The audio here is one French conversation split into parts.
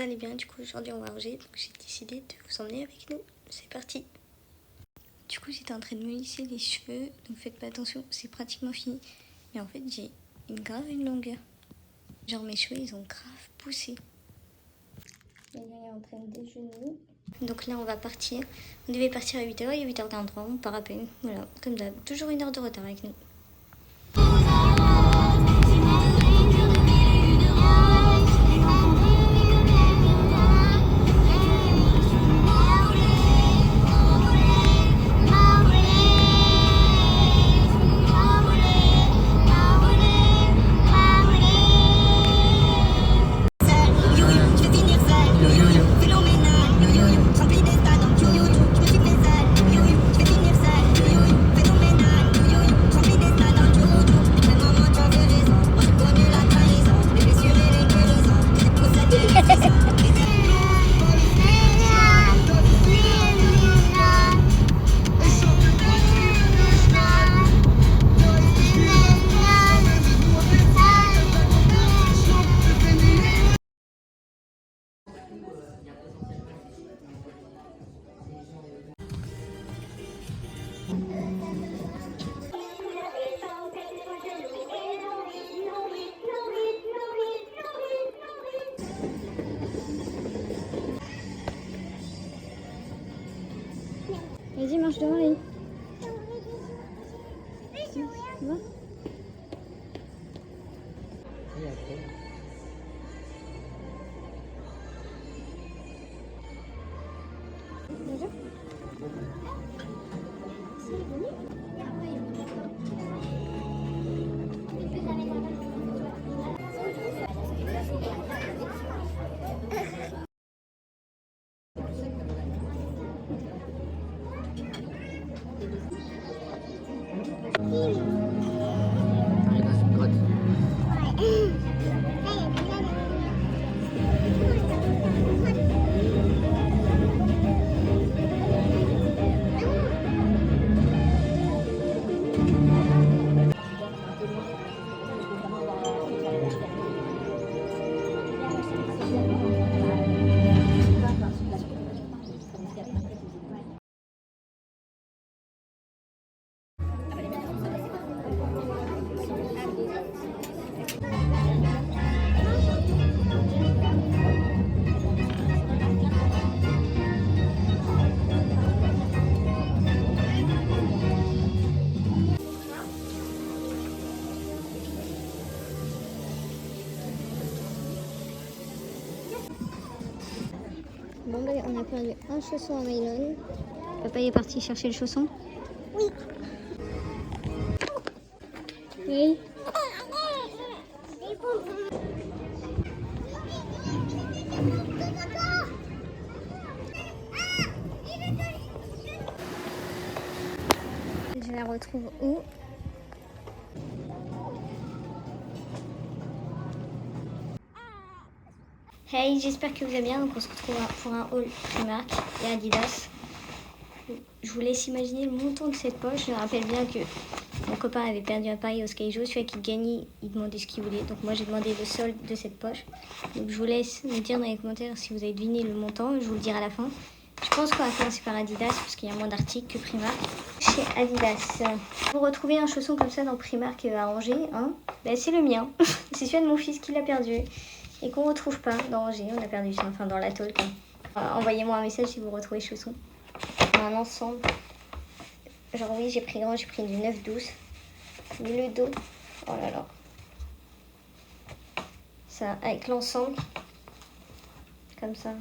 allez bien. Du coup aujourd'hui on va ranger, donc j'ai décidé de vous emmener avec nous. C'est parti. Du coup j'étais en train de me lisser les cheveux, donc faites pas attention, c'est pratiquement fini. Mais en fait j'ai une longueur. Genre mes cheveux ils ont grave poussé. Et là il est en train de déjeuner. Donc là on va partir. On devait partir à 8h, il est 8h43, on part à peine. Voilà, comme d'hab, toujours 1 heure de retard avec nous. Vas-y, marche devant, Lélie. Va. Bonjour. Bon bah on a perdu un chausson en nylon. Papa est parti chercher le chausson. Oui. Oui. Je la retrouve où? Hey, j'espère que vous allez bien. Donc on se retrouve pour un haul Primark et Adidas. Je vous laisse imaginer le montant de cette poche. Je me rappelle bien que mon copain avait perdu un pari au Skyjo. Celui qui gagnait, il demandait ce qu'il voulait. Donc moi j'ai demandé le solde de cette poche. Donc je vous laisse me dire dans les commentaires si vous avez deviné le montant. Je vous le dirai à la fin. Je pense qu'on va commencer par Adidas parce qu'il y a moins d'articles que Primark. Chez Adidas, vous retrouvez un chausson comme ça dans Primark à Angers, hein, ben, c'est le mien. C'est celui de mon fils qui l'a perdu et qu'on retrouve pas dans Angers. On a perdu ça, enfin dans la tôle. Envoyez-moi un message si vous retrouvez le chausson. Un ensemble. Genre oui, j'ai pris grand, j'ai pris du 9-12. Mais le dos, oh là là. Ça, avec l'ensemble, comme ça.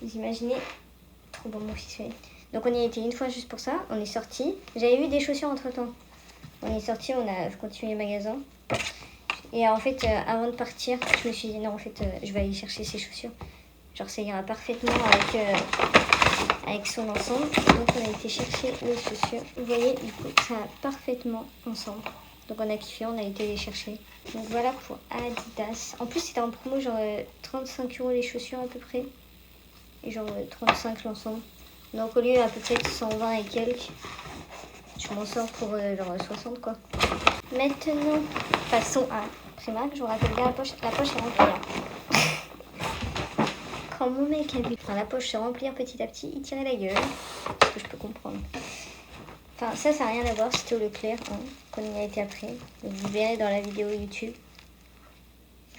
Vous imaginez? Trop bon mon fils fait. Donc on y a été une fois juste pour ça, on est sorti. J'avais vu des chaussures entre temps. On est sorti, on a continué le magasin. Et en fait, avant de partir, je me suis dit non, en fait, je vais aller chercher ces chaussures. Genre ça ira parfaitement avec son ensemble. Donc on a été chercher les chaussures. Vous voyez, du coup, ça va parfaitement ensemble. Donc on a kiffé, on a été les chercher. Donc voilà pour Adidas. En plus c'était en promo, genre 35 € les chaussures à peu près. Et genre 35 l'ensemble. Donc au lieu à peu près de 120 et quelques, je m'en sors pour genre 60 quoi. Maintenant, passons à Primark. Je vous rappelle bien la poche est remplie. quand mon mec a vu la poche se remplir petit à petit, il tirait la gueule. Ce que je peux comprendre. Enfin, ça n'a rien à voir, c'était au Leclerc, hein, qu'on y a été après. Donc, vous verrez dans la vidéo YouTube.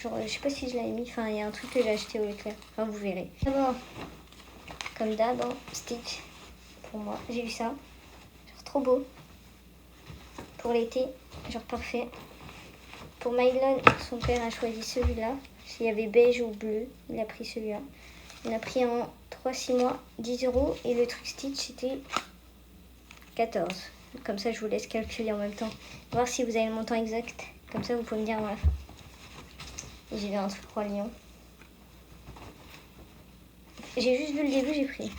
Genre, je sais pas si je l'avais mis, enfin, il y a un truc que j'ai acheté au Leclerc. Enfin, vous verrez. D'abord, comme d'hab, hein, Stitch, pour moi, j'ai eu ça. Genre, trop beau. Pour l'été, genre parfait. Pour Mylon, son père a choisi celui-là. S'il y avait beige ou bleu, il a pris celui-là. On a pris en 3-6 mois 10 €. Et le truc Stitch, c'était 14. Comme ça, je vous laisse calculer en même temps. Voir si vous avez le montant exact. Comme ça, vous pouvez me dire voilà. Et j'ai vu un truc Roi Lion. J'ai juste vu le début, j'ai pris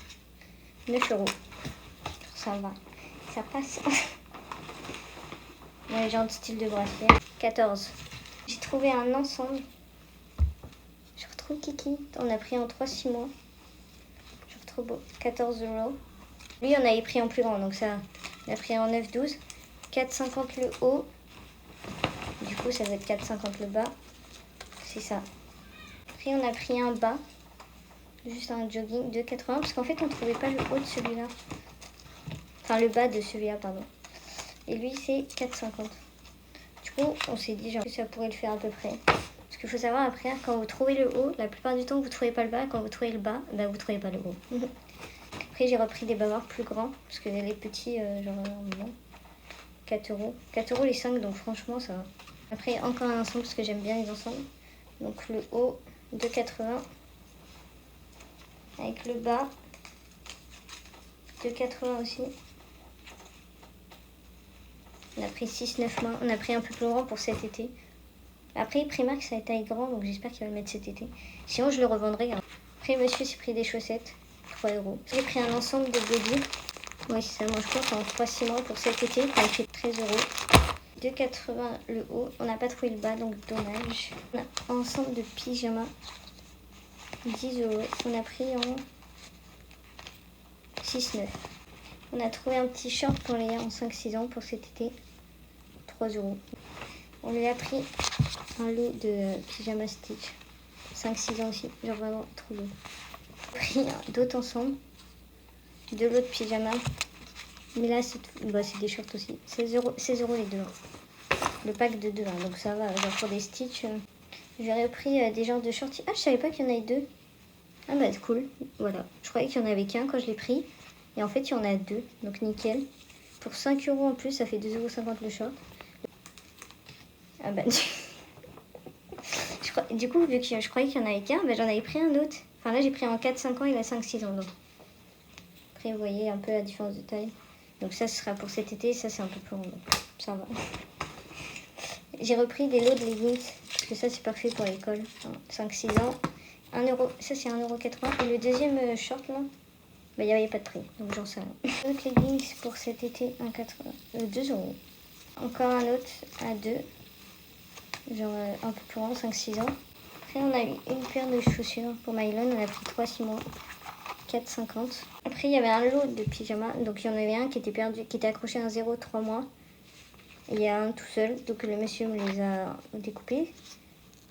9 €. Ça va. Ça passe. Dans les genres de style de bracelet. 14. J'ai trouvé un ensemble. Je retrouve Kiki. On a pris en 3-6 mois. Je retrouve beau. 14 €. Lui, on avait pris en plus grand. Donc ça, on a pris en 9-12. 4,50 le haut. Du coup, ça va être 4,50 le bas. C'est ça. Après, on a pris un bas. Juste un jogging 2,80. Parce qu'en fait, on trouvait pas le haut de celui-là. Enfin, le bas de celui-là, pardon. Et lui, c'est 4,50. Du coup, on s'est dit genre que ça pourrait le faire à peu près. Parce qu'il faut savoir après, quand vous trouvez le haut, la plupart du temps, vous trouvez pas le bas. Quand vous trouvez le bas, bah, vous trouvez pas le haut. Après, j'ai repris des bavards plus grands. Parce que les petits, genre, non. 4 €. 4 € les 5, donc franchement, ça va. Après, encore un ensemble, parce que j'aime bien les ensembles. Donc, le haut, 2,80. Avec le bas, 2,80 aussi. On a pris 6-9 mois. On a pris un peu plus grand pour cet été. Après, Primark, ça a taille grand, donc j'espère qu'il va le mettre cet été. Sinon, je le revendrai. Après, monsieur s'est pris des chaussettes, 3 €. J'ai pris un ensemble de body. Ouais, c'est ça. Moi, je pense en 3-6 mois pour cet été. Ça a fait 13 €. 2,80 le haut. On n'a pas trouvé le bas, donc dommage. On a un ensemble de pyjama. 10 €. On a pris en 6-9. On a trouvé un petit short pour Léa en 5-6 ans pour cet été. 3 €. On lui a pris un lot de pyjama Stitch. 5-6 ans aussi. Genre vraiment trop beau. On a pris d'autres ensemble. 2 lots de pyjama. Mais là, c'est des shorts aussi. 16 € les deux. Le pack de 2. Hein, donc ça va. Genre pour des Stitch. J'ai repris des genres de shorts. Ah, je savais pas qu'il y en avait 2. Ah bah c'est cool. Voilà. Je croyais qu'il y en avait qu'un quand je l'ai pris. Et en fait, il y en a 2. Donc nickel. Pour 5 € en plus, ça fait 2,50 € le short. Ah bah... Du coup, vu que je croyais qu'il y en avait qu'un, bah, j'en avais pris un autre. Enfin là, j'ai pris en 4-5 ans, il a 5-6 ans. Donc. Après, vous voyez un peu la différence de taille. Donc ça, ce sera pour cet été. Ça, c'est un peu plus long. Donc ça va. J'ai repris des lots de leggings. Parce que ça, c'est parfait pour l'école. 5-6 ans. 1 €. Ça, c'est 1,80 €. Et le deuxième short, là, bah, il n'y avait pas de prix. Donc j'en sais rien. D'autres leggings pour cet été, 2 €. Encore un autre à 2. Genre un peu plus grand, 5-6 ans. Après, on a eu une paire de chaussures pour Mylon. On a pris 3-6 mois. 4,50. Après, il y avait un lot de pyjamas. Donc, il y en avait un qui était perdu, qui était accroché à un 0,3 mois. Et il y a un tout seul. Donc, le monsieur me les a découpés.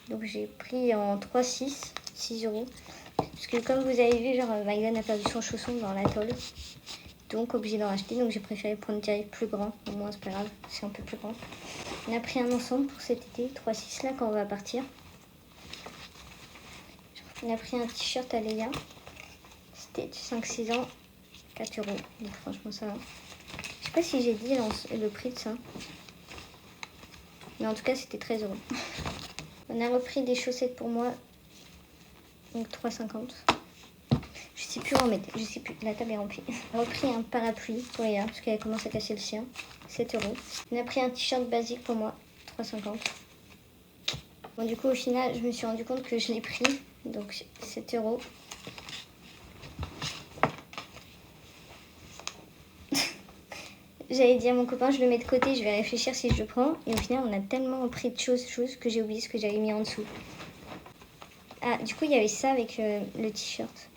Donc, j'ai pris en 3-6, 6 €. Parce que, comme vous avez vu, genre, Mylon a perdu son chausson dans la tôle. Donc, obligé d'en racheter. Donc, j'ai préféré prendre direct plus grand. Au moins, c'est pas grave. C'est un peu plus grand. On a pris un ensemble pour cet été. 3-6 là quand on va partir. On a pris un t-shirt à Léa. Stitch, 5-6 ans. 4 €. Donc, franchement, ça va. Je sais pas si j'ai dit le prix de ça. Mais en tout cas, c'était 13 €. On a repris des chaussettes pour moi. Donc, 3,50 €. Je sais plus où en mettre. Je sais plus. La table est remplie. On a repris un parapluie pour Léa parce qu'elle commence à casser le sien. 7 €. On a pris un t-shirt basique pour moi. 3,50 €. Bon, du coup, au final, je me suis rendu compte que je l'ai pris. Donc, 7 €. J'avais dit à mon copain, je le mets de côté, je vais réfléchir si je le prends. Et au final, on a tellement pris de choses que j'ai oublié ce que j'avais mis en dessous. Ah, du coup, il y avait ça avec le t-shirt.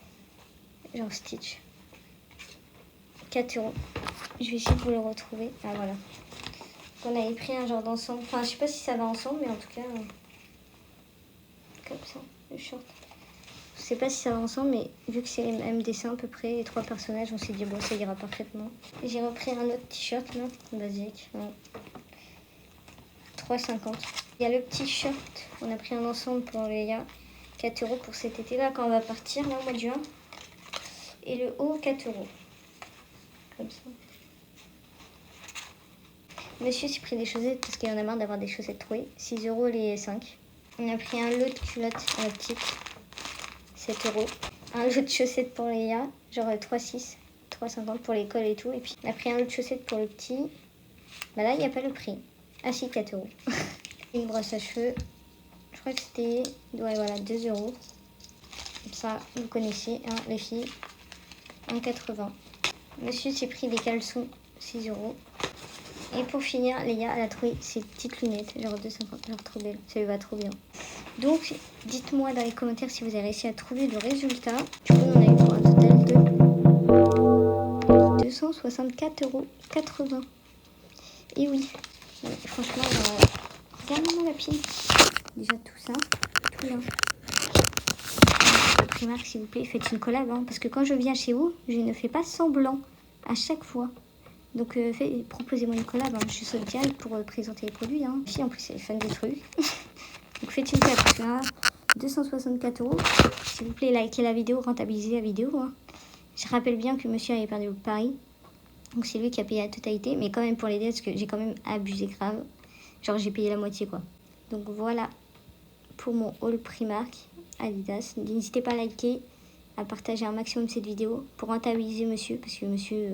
Genre Stitch. 4 €. Je vais essayer de vous le retrouver. Ah, voilà. On avait pris un genre d'ensemble. Enfin, je sais pas si ça va ensemble, mais en tout cas, comme ça, le short. Je sais pas si ça va ensemble, mais vu que c'est les mêmes dessins à peu près, les 3 personnages, on s'est dit bon, ça ira parfaitement. J'ai repris un autre t-shirt là, basique. 3,50. Il y a le petit shirt, on a pris un ensemble pour Léa, 4 € pour cet été là quand on va partir là au mois de juin. Et le haut, 4 €. Comme ça. Monsieur s'est pris des chaussettes parce qu'il y en a marre d'avoir des chaussettes trouées. 6 € les 5. On a pris un lot de culottes en optique. 7 €. Un lot de chaussettes pour Léa, genre 3,6, 3,50 pour l'école et tout. Et puis on a pris un lot de chaussettes pour le petit. Bah là, il n'y a pas le prix. Ah si, 4 €. Une brosse à cheveux. Je crois que c'était 2 €. Comme ça, vous connaissez, hein, les filles. 1,80. Monsieur s'est pris des caleçons, 6 €. Et pour finir, Léa, elle a trouvé ses petites lunettes, genre 2,50, genre trop belle. Ça lui va trop bien. Donc, dites-moi dans les commentaires si vous avez réussi à trouver le résultat. Du coup, on a eu pour un total de 264,80 €. Et oui, franchement, regarde-moi la pile. Déjà tout ça, tout là. Primark, s'il vous plaît, faites une collab, hein, parce que quand je viens chez vous, je ne fais pas semblant à chaque fois. Donc proposez-moi une collab, hein. Je suis sociale pour présenter les produits. Hein. Puis en plus, elle est fan des trucs. Donc faites une collab, parce que là, 264 €. S'il vous plaît, likez la vidéo, rentabilisez la vidéo. Hein. Je rappelle bien que monsieur avait perdu le pari. Donc c'est lui qui a payé la totalité, mais quand même pour l'aider, parce que j'ai quand même abusé grave. Genre j'ai payé la moitié quoi. Donc voilà pour mon haul Primark Adidas. N'hésitez pas à liker, à partager un maximum cette vidéo pour rentabiliser monsieur, parce que monsieur,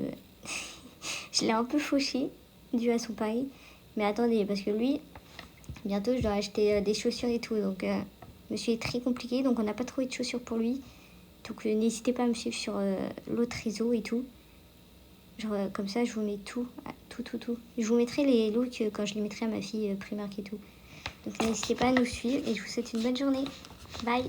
je l'ai un peu fauché dû à son pari. Mais attendez, parce que lui, bientôt je dois acheter des chaussures et tout. Donc monsieur est très compliqué, donc on n'a pas trouvé de chaussures pour lui. Donc n'hésitez pas à me suivre sur l'autre réseau et tout. Genre comme ça je vous mets tout. Je vous mettrai les looks quand je les mettrai à ma fille Primark et tout. Donc n'hésitez pas à nous suivre et je vous souhaite une bonne journée. Bye.